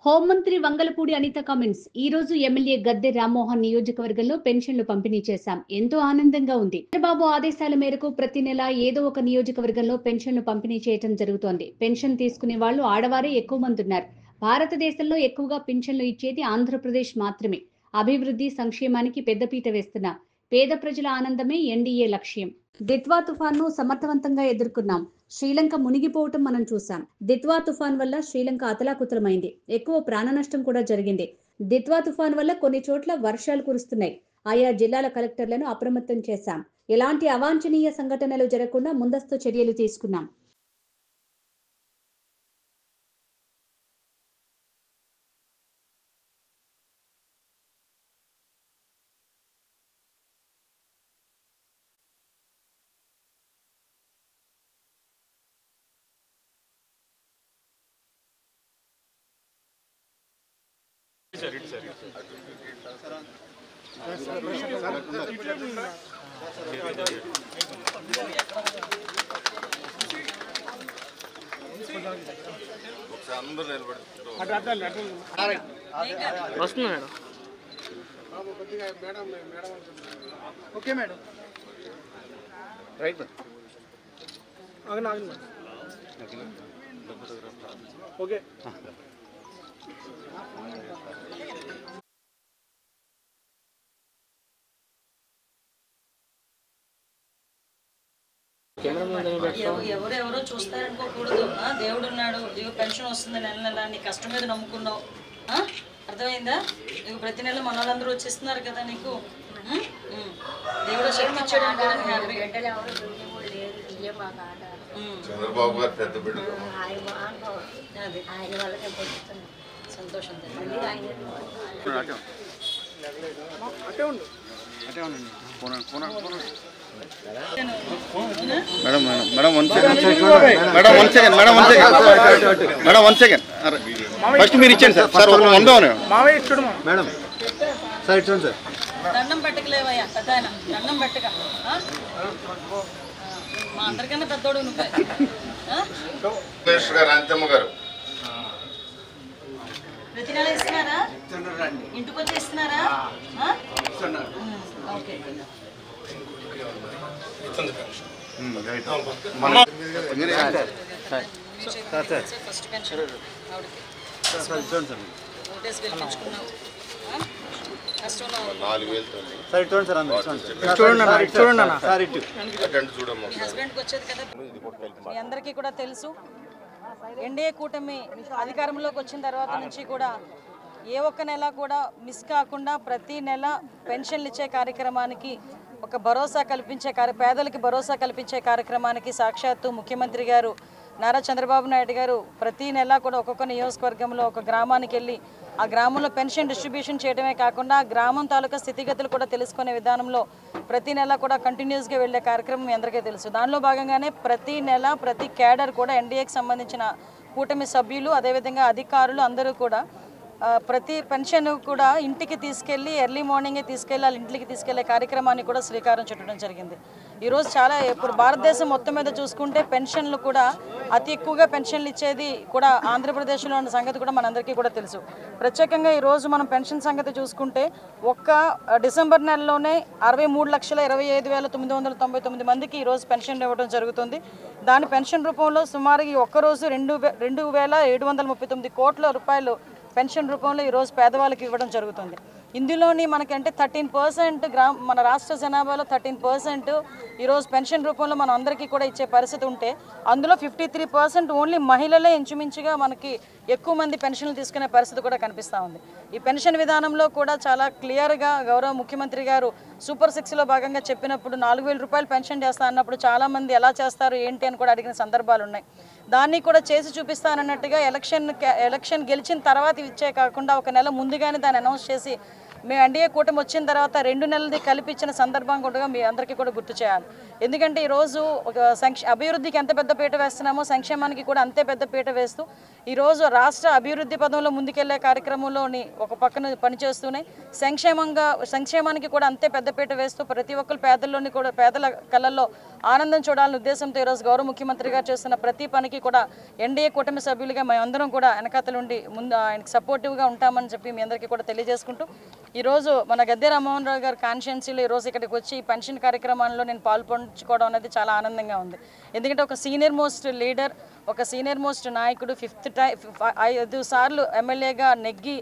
హోంమంత్రి వంగలపూడి అనిత కామెంట్స్. ఈ రోజు ఎమ్మెల్యే గద్దె రామ్మోహన్ నియోజకవర్గంలో పెన్షన్లు పంపిణీ చేశాం. ఎంతో ఆనందంగా ఉంది. చంద్రబాబు ఆదేశాల మేరకు ప్రతి నెల ఏదో ఒక నియోజకవర్గంలో పెన్షన్లు పంపిణీ చేయడం జరుగుతోంది. పెన్షన్ తీసుకునే వాళ్ళు ఆడవారే ఎక్కువ మంది ఉన్నారు. భారతదేశంలో ఎక్కువగా పెన్షన్లు ఇచ్చేది ఆంధ్రప్రదేశ్ మాత్రమే. అభివృద్ధి సంక్షేమానికి పెద్దపీట వేస్తున్న పేద ప్రజల ఆనందమే ఎన్డీఏ లక్ష్యం. దిత్వా తుఫాన్ను సమర్థవంతంగా ఎదుర్కొన్నాం. శ్రీలంక మునిగిపోవటం మనం చూసాం. దిత్వా తుఫాన్ వల్ల శ్రీలంక అతలాకుతలమైంది. ఎక్కువ ప్రాణ నష్టం కూడా జరిగింది. దిత్వా తుఫాన్ వల్ల కొన్ని చోట్ల వర్షాలు కురుస్తున్నాయి. ఆయా జిల్లాల కలెక్టర్లను అప్రమత్తం చేశాం. ఎలాంటి అవాంఛనీయ సంఘటనలు జరగకుండా ముందస్తు చర్యలు తీసుకున్నాం. ఓకే మేడం రైట్ ఓకే ఎవరెవరో చూస్తారనుకోకూడదు. దేవుడు ఉన్నాడు, నీకు పెన్షన్ వస్తుంది నెల నెల, నీ కష్టం మీద నమ్ముకున్నావు. అర్థమైందా? నీకు ప్రతి నెల మన వాళ్ళందరూ వచ్చేస్తున్నారు కదా నీకు. దేవుడు శక్తి ఇచ్చాడు అంటే చంద్రబాబు గారు పెద్ద బిడ్డ సంతోషం. మేడం వన్ సెకండ్ ఫస్ట్ మీరు ఇచ్చేయండి సార్ ఒక 100 మేడం సార్ ఇచ్చాను సార్. దండం పెట్టకలేవయ్యా పెద్ద ఆయన, దండం పెట్టక. మా అందరికన్నా పెద్దోడు నువ్వే. గారు అంతమ్మ గారు ప్రతి నెల ఇస్తున్నారా? ఇంటికి వచ్చి ఇస్తున్నారా? ఓకే ఫస్ట్ పెన్షన్ ఓటేసి గెలిపించుకున్నావు. కష్టంలో 4,000 చూడమ్మా. మీ హస్బెండ్కి వచ్చేది కదా. మీ అందరికీ కూడా తెలుసు, ఎన్డీఏ కూటమి అధికారంలోకి వచ్చిన తర్వాత నుంచి కూడా ఏ ఒక్క నెల కూడా మిస్ కాకుండా ప్రతి నెల పెన్షన్లు ఇచ్చే కార్యక్రమానికి ఒక భరోసా కల్పించే పేదలకి భరోసా కల్పించే కార్యక్రమానికి సాక్షాత్తు ముఖ్యమంత్రి గారు నారా చంద్రబాబు నాయుడు గారు ప్రతి నెల కూడా ఒక్కొక్క నియోజకవర్గంలో ఒక గ్రామానికి వెళ్ళి ఆ గ్రామంలో పెన్షన్ డిస్ట్రిబ్యూషన్ చేయడమే కాకుండా ఆ గ్రామం తాలూకా స్థితిగతులు కూడా తెలుసుకునే విధానంలో ప్రతి నెల కూడా కంటిన్యూస్గా వెళ్ళే కార్యక్రమం మీ అందరికీ తెలుసు. దానిలో భాగంగానే ప్రతి నెల ప్రతి క్యాడర్ కూడా ఎన్డీఏకి సంబంధించిన కూటమి సభ్యులు అదేవిధంగా అధికారులు అందరూ కూడా ప్రతి పెన్షన్ కూడా ఇంటికి తీసుకెళ్ళి ఎర్లీ మార్నింగే తీసుకెళ్ళి వాళ్ళ ఇంటికి తీసుకెళ్లే కార్యక్రమాన్ని కూడా శ్రీకారం చుట్టడం జరిగింది. ఈరోజు చాలా ఇప్పుడు భారతదేశం మొత్తం మీద చూసుకుంటే పెన్షన్లు కూడా అతి ఎక్కువగా పెన్షన్లు ఇచ్చేది కూడా ఆంధ్రప్రదేశ్లో ఉన్న సంగతి కూడా మనందరికీ కూడా తెలుసు. ప్రత్యేకంగా ఈరోజు మనం పెన్షన్ సంగతి చూసుకుంటే ఒక్క డిసెంబర్ నెలలోనే 63,25,999 మందికి ఈరోజు పెన్షన్ ఇవ్వడం జరుగుతుంది. దాని పెన్షన్ రూపంలో సుమారు ఈ ఒక్కరోజు 2,739 కోట్ల రూపాయలు పెన్షన్ రూపంలో ఈరోజు పేదవాళ్ళకి ఇవ్వడం జరుగుతుంది. ఇందులోని మనకంటే 13% మన రాష్ట్ర జనాభాలో 13% ఈరోజు పెన్షన్ రూపంలో మనం అందరికీ కూడా ఇచ్చే పరిస్థితి ఉంటే అందులో 53% ఓన్లీ మహిళలే ఇంచుమించుగా మనకి ఎక్కువ మంది పెన్షన్లు తీసుకునే పరిస్థితి కూడా కనిపిస్తూ ఉంది. ఈ పెన్షన్ విధానంలో కూడా చాలా క్లియర్గా గౌరవ ముఖ్యమంత్రి గారు సూపర్ 6లో భాగంగా చెప్పినప్పుడు 4,000 రూపాయలు పెన్షన్ చేస్తా అన్నప్పుడు చాలామంది ఎలా చేస్తారు ఏంటి అని కూడా అడిగిన సందర్భాలు ఉన్నాయి. దాన్ని కూడా చేసి చూపిస్తానన్నట్టుగా ఎలక్షన్ గెలిచిన తర్వాత ఇచ్చే కాకుండా ఒక నెల ముందుగానే దాన్ని అనౌన్స్ చేసి మేము ఎన్డీఏ కూటమి వచ్చిన తర్వాత 2 నెలలది కలిపి ఇచ్చిన సందర్భం కూడా మీ అందరికీ కూడా గుర్తు చేయాలి. ఎందుకంటే ఈరోజు ఒక అభివృద్ధికి ఎంత పెద్ద పీట వేస్తున్నామో సంక్షేమానికి కూడా అంతే పెద్ద పీట వేస్తూ ఈరోజు రాష్ట్ర అభివృద్ధి పదంలో ముందుకెళ్లే కార్యక్రమంలోని ఒక పక్కన పనిచేస్తూనే సంక్షేమానికి కూడా అంతే పెద్ద పీట వేస్తూ ప్రతి ఒక్కరు పేదల కళ్ళల్లో ఆనందం చూడాలనే ఉద్దేశంతో ఈరోజు గౌరవ ముఖ్యమంత్రి గారు చేస్తున్న ప్రతి పనికి కూడా ఎన్డీఏ కూటమి సభ్యులుగా మేమందరం కూడా వెనకాతలుండి ముందు ఆయనకు సపోర్టివ్గా ఉంటామని చెప్పి మీ అందరికీ కూడా తెలియజేసుకుంటూ ఈరోజు మన గద్దె రామ్మోహన్ రావు గారి కాన్స్టిట్యున్సీలో ఈరోజు ఇక్కడికి వచ్చి పెన్షన్ కార్యక్రమాల్లో నేను పాల్పంచుకోవడం అనేది చాలా ఆనందంగా ఉంది. ఎందుకంటే ఒక సీనియర్ మోస్ట్ లీడర్, ఒక సీనియర్ మోస్ట్ నాయకుడు 5 సార్లు ఎమ్మెల్యేగా నెగ్గి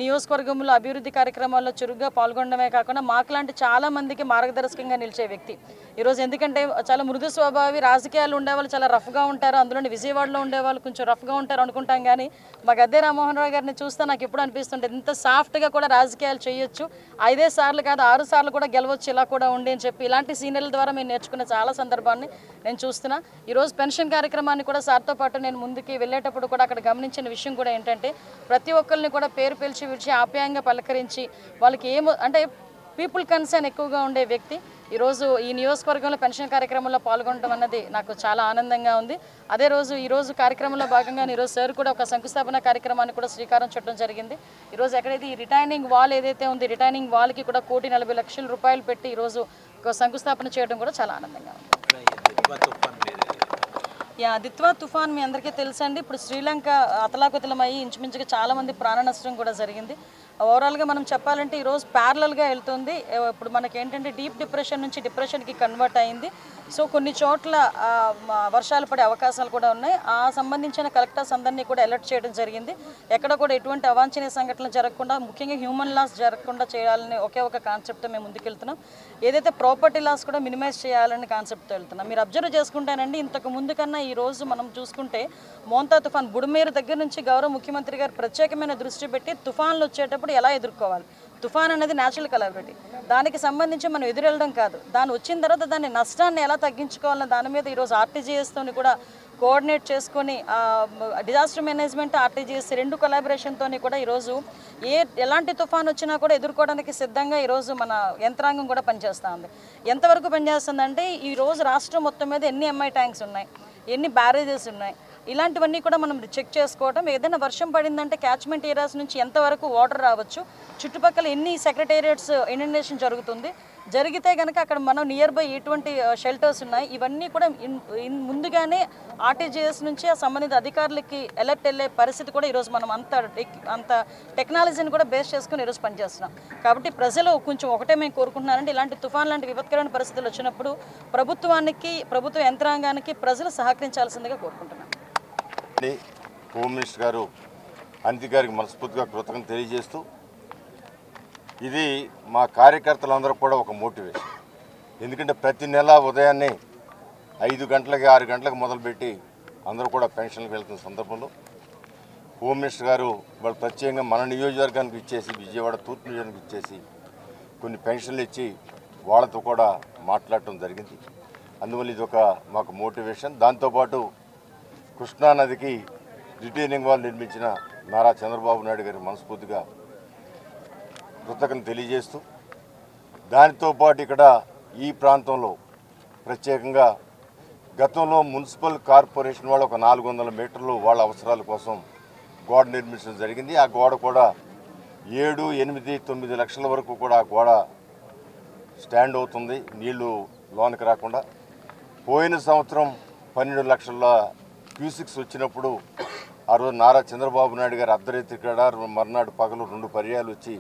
నియోజకవర్గంలో అభివృద్ధి కార్యక్రమాల్లో చురుగ్గా పాల్గొనడమే కాకుండా మాకులాంటి చాలా మందికి మార్గదర్శకంగా నిలిచే వ్యక్తి ఈరోజు. ఎందుకంటే చాలా మృదు స్వభావి, రాజకీయాలు ఉండేవాళ్ళు చాలా రఫ్గా ఉంటారు, అందులోని విజయవాడలో ఉండేవాళ్ళు కొంచెం రఫ్గా ఉంటారు అనుకుంటాం. కానీ మా గద్దె రామ్మోహన్ రావు గారిని చూస్తే నాకు ఎప్పుడు అనిపిస్తుంటుంది ఇంత సాఫ్ట్గా కూడా రాజకీయాలు చేయొచ్చు, 5 సార్లు కాదు 6 సార్లు కూడా గెలవచ్చు, ఇలా కూడా ఉండి అని చెప్పి ఇలాంటి సీనియర్ల ద్వారా మేము నేర్చుకున్న చాలా సందర్భాన్ని నేను చూస్తున్నా. ఈరోజు పెన్షన్ కార్యక్రమాన్ని కూడా సార్తో పాటు నేను ముందుకి వెళ్ళేటప్పుడు కూడా అక్కడ గమనించిన విషయం కూడా ఏంటంటే ప్రతి ఒక్కరిని కూడా పేరు పిలిచి ఆప్యాయంగా పలకరించి వాళ్ళకి అంటే పీపుల్ కన్సర్న్ ఎక్కువగా ఉండే వ్యక్తి ఈరోజు ఈ నియోజకవర్గంలో పెన్షన్ కార్యక్రమంలో పాల్గొనడం అన్నది నాకు చాలా ఆనందంగా ఉంది. అదే రోజు ఈరోజు కార్యక్రమంలో భాగంగా ఈరోజు సార్ కూడా ఒక శంకుస్థాపన కార్యక్రమాన్ని కూడా శ్రీకారం చుట్టడం జరిగింది. ఈరోజు ఎక్కడైతే ఈ రిటైనింగ్ వాల్ ఏదైతే ఉంది, రిటైనింగ్ వాల్కి కూడా 1,40,00,000 రూపాయలు పెట్టి ఈరోజు ఒక శంకుస్థాపన చేయడం కూడా చాలా ఆనందంగా ఉంది. దిత్వా తుఫాన్ మీ అందరికీ తెలుసండి. ఇప్పుడు శ్రీలంక అతలాకుతలమయ్యి ఇంచుమించుగా చాలామంది ప్రాణ నష్టం కూడా జరిగింది. ఓవరాల్గా మనం చెప్పాలంటే ఈరోజు ప్యారలల్గా వెళ్తుంది. ఇప్పుడు మనకి ఏంటంటే డీప్ డిప్రెషన్ నుంచి డిప్రెషన్కి కన్వర్ట్ అయింది. సో కొన్ని చోట్ల వర్షాలు పడే అవకాశాలు కూడా ఉన్నాయి. ఆ సంబంధించిన కలెక్టర్స్ అందరినీ కూడా అలర్ట్ చేయడం జరిగింది. ఎక్కడ కూడా ఎటువంటి అవాంఛనీయ సంఘటనలు జరగకుండా, ముఖ్యంగా హ్యూమన్ లాస్ జరగకుండా చేయాలని ఒకే ఒక కాన్సెప్ట్తో మేము ముందుకెళ్తున్నాం. ఏదైతే ప్రాపర్టీ లాస్ కూడా మినిమైజ్ చేయాలని కాన్సెప్ట్తో వెళ్తున్నాం. మీరు అబ్జర్వ్ చేసుకుంటేనండి ఇంతకు ముందు కన్నా ఈరోజు మనం చూసుకుంటే మోంతా తుఫాన్ బుడమేరు దగ్గర నుంచి గౌరవ ముఖ్యమంత్రి గారు ప్రత్యేకమైన దృష్టి పెట్టి తుఫాన్లు వచ్చేటప్పుడు ఎలా ఎదుర్కోవాలి, తుఫాన్ అనేది న్యాచురల్ కలామిటీ, దానికి సంబంధించి మనం ఎదురెళ్ళడం కాదు, దాని వచ్చిన తర్వాత దాని నష్టాన్ని ఎలా తగ్గించుకోవాలన్న దాని మీద ఈరోజు ఆర్టీజీఎస్తోని కూడా కోఆర్డినేట్ చేసుకొని డిజాస్టర్ మేనేజ్మెంట్ ఆర్టీజీఎస్ 2 కొలాబరేషన్తో కూడా ఈరోజు ఎలాంటి తుఫాన్ వచ్చినా కూడా ఎదుర్కోవడానికి సిద్ధంగా ఈరోజు మన యంత్రాంగం కూడా పనిచేస్తూ ఉంది. ఎంతవరకు పనిచేస్తుందంటే ఈరోజు రాష్ట్రం మొత్తం మీద ఎన్ని ఎంఐ ట్యాంక్స్ ఉన్నాయి, ఎన్ని బ్యారేజెస్ ఉన్నాయి, ఇలాంటివన్నీ కూడా మనం చెక్ చేసుకోవడం. ఏదైనా వర్షం పడిందంటే క్యాచ్మెంట్ ఏరియాస్ నుంచి ఎంతవరకు వాటర్ రావచ్చు, చుట్టుపక్కల ఎన్ని సెక్రటేరియట్స్ ఇన్యుండేషన్ జరుగుతుంది, జరిగితే కనుక అక్కడ మనం నియర్ బై ఎటువంటి షెల్టర్స్ ఉన్నాయి, ఇవన్నీ కూడా ముందుగానే ఆర్టీజీఎస్ నుంచి ఆ సంబంధిత అధికారులకి అలర్ట్ వెళ్ళే పరిస్థితి కూడా ఈరోజు మనం అంత టెక్నాలజీని కూడా బేస్ చేసుకుని ఈరోజు పనిచేస్తున్నాం. కాబట్టి ప్రజలు కొంచెం ఒకటే మేము కోరుకుంటున్నారంటే ఇలాంటి తుఫాన్ లాంటి విపత్కరమైన పరిస్థితులు వచ్చినప్పుడు ప్రభుత్వ యంత్రాంగానికి ప్రజలు సహకరించాల్సిందిగా కోరుకుంటున్నాం. హోమ్ మినిస్టర్ గారు అనిత గారికి మనస్ఫూర్తిగా కృతజ్ఞతలు తెలియజేస్తూ, ఇది మా కార్యకర్తలందరూ కూడా ఒక మోటివేషన్. ఎందుకంటే ప్రతి నెల ఉదయాన్నే 5 గంటలకి 6 గంటలకు మొదలుపెట్టి అందరూ కూడా పెన్షన్లకు వెళ్తున్న సందర్భంలో హోమ్ మినిస్టర్ గారు వాళ్ళు ప్రత్యేకంగా మన నియోజకవర్గానికి ఇచ్చేసి, విజయవాడ తూర్పు నియోజకవర్గానికి ఇచ్చేసి కొన్ని పెన్షన్లు ఇచ్చి వాళ్ళతో కూడా మాట్లాడటం జరిగింది. అందువల్ల ఇది ఒక మాకు మోటివేషన్. దాంతోపాటు కృష్ణానదికి రిటైనింగ్ వాల్ నిర్మించిన నారా చంద్రబాబు నాయుడు గారి మనస్ఫూర్తిగా కృతజ్ఞతలు తెలియజేస్తూ, దానితో పాటు ఇక్కడ ఈ ప్రాంతంలో ప్రత్యేకంగా గతంలో మున్సిపల్ కార్పొరేషన్ వాళ్ళు ఒక 400 మీటర్లు వాళ్ళ అవసరాల కోసం గోడ నిర్మించడం జరిగింది. ఆ గోడ కూడా 7, 8, 9 లక్షల వరకు కూడా ఆ గోడ స్టాండ్ అవుతుంది, నీళ్లు లోనికి రాకుండా. పోయిన సంవత్సరం 12 లక్షల క్యూసిక్స్ వచ్చినప్పుడు ఆ రోజు నారా చంద్రబాబు నాయుడు గారు అర్ధరాత్రి కూడా మర్నాడు పగలు 2 పర్యాలు వచ్చి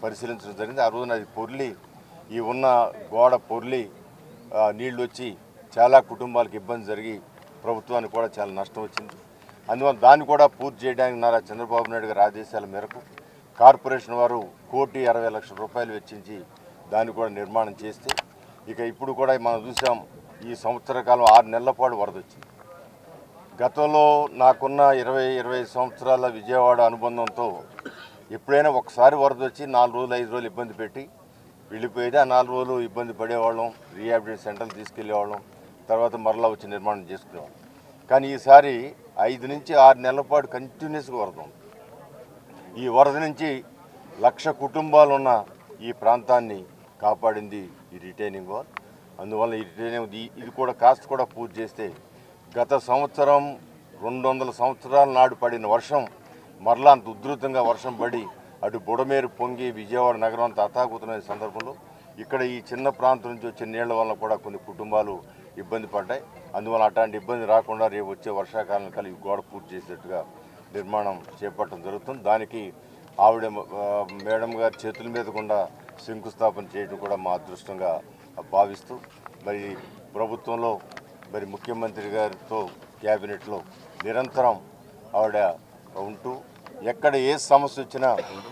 పరిశీలించడం జరిగింది. ఆ రోజున అది పొర్లి, ఈ ఉన్న గోడ పొర్లి నీళ్లు వచ్చి చాలా కుటుంబాలకు ఇబ్బంది జరిగి ప్రభుత్వానికి కూడా చాలా నష్టం వచ్చింది. అందువల్ల దాన్ని కూడా పూర్తి చేయడానికి నారా చంద్రబాబు నాయుడు గారి ఆదేశాల మేరకు కార్పొరేషన్ వారు 1,60,00,000 రూపాయలు వెచ్చించి దాన్ని కూడా నిర్మాణం చేస్తే, ఇక ఇప్పుడు కూడా మనం చూసాం ఈ సంవత్సర కాలం 6 నెలల పాటు వరద వచ్చింది. గతంలో నాకున్న 20 సంవత్సరాల విజయవాడ అనుబంధంతో ఎప్పుడైనా ఒకసారి వరద వచ్చి 4 రోజులు 5 రోజులు ఇబ్బంది పెట్టి వెళ్ళిపోయేది. ఆ 4 రోజులు ఇబ్బంది పడేవాళ్ళం, రీహాబిలిటేషన్ సెంటర్లు తీసుకెళ్లేవాళ్ళం, తర్వాత మరలా వచ్చి నిర్మాణం చేసుకునేవాళ్ళం. కానీ ఈసారి 5 నుంచి 6 నెలల పాటు కంటిన్యూస్గా వరద ఉంది. ఈ వరద నుంచి 1,00,000 కుటుంబాలు ఉన్న ఈ ప్రాంతాన్ని కాపాడింది ఈ రిటైనింగ్ వాల్. అందువల్ల ఇది కూడా కాస్ట్ కూడా పూర్తి చేస్తే గత సంవత్సరం 200 సంవత్సరాల నాడు పడిన వర్షం మరలా అంత ఉధృతంగా వర్షం పడి అటు బుడమేరు పొంగి విజయవాడ నగరం అంతా అతాకుతున్న సందర్భంలో ఇక్కడ ఈ చిన్న ప్రాంతం నుంచి వచ్చే నీళ్ల వల్ల కూడా కొన్ని కుటుంబాలు ఇబ్బంది పడ్డాయి. అందువల్ల అట్లాంటి ఇబ్బంది రాకుండా రేపు వచ్చే వర్షాకాలం కలిగి గోడ పూర్తి చేసేట్టుగా నిర్మాణం చేపట్టడం జరుగుతుంది. దానికి ఆవిడ మేడం గారి చేతుల మీద కూడా శంకుస్థాపన చేయడం కూడా మా అదృష్టంగా భావిస్తూ మరి ప్రభుత్వంలో మరి ముఖ్యమంత్రి గారితో క్యాబినెట్లో నిరంతరం ఆవిడ ఉంటూ ఎక్కడ ఏ సమస్య వచ్చినా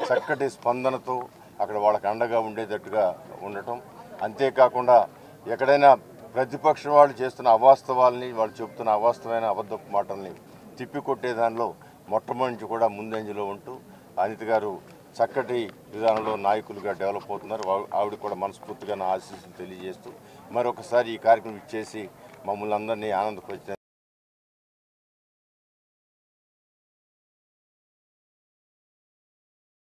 చక్కటి స్పందనతో అక్కడ వాళ్ళకి అండగా ఉండేటట్టుగా ఉండటం, అంతేకాకుండా ఎక్కడైనా ప్రతిపక్షం వాళ్ళు చేస్తున్న అవాస్తవాల్ని వాళ్ళు చెబుతున్న అవాస్తవమైన అబద్ధపు మాటల్ని తిప్పికొట్టే దానిలో మొట్టమొదటి నుంచి కూడా ముందంజలో ఉంటూ అనిత గారు చక్కటి విధానంలో నాయకులుగా డెవలప్ అవుతున్నారు. ఆవిడ కూడా మనస్ఫూర్తిగా నా ఆశీస్సులు తెలియజేస్తూ మరొకసారి ఈ కార్యక్రమం ఇచ్చేసి మమ్మల్ని అందరినీ ఆనందపరిచిన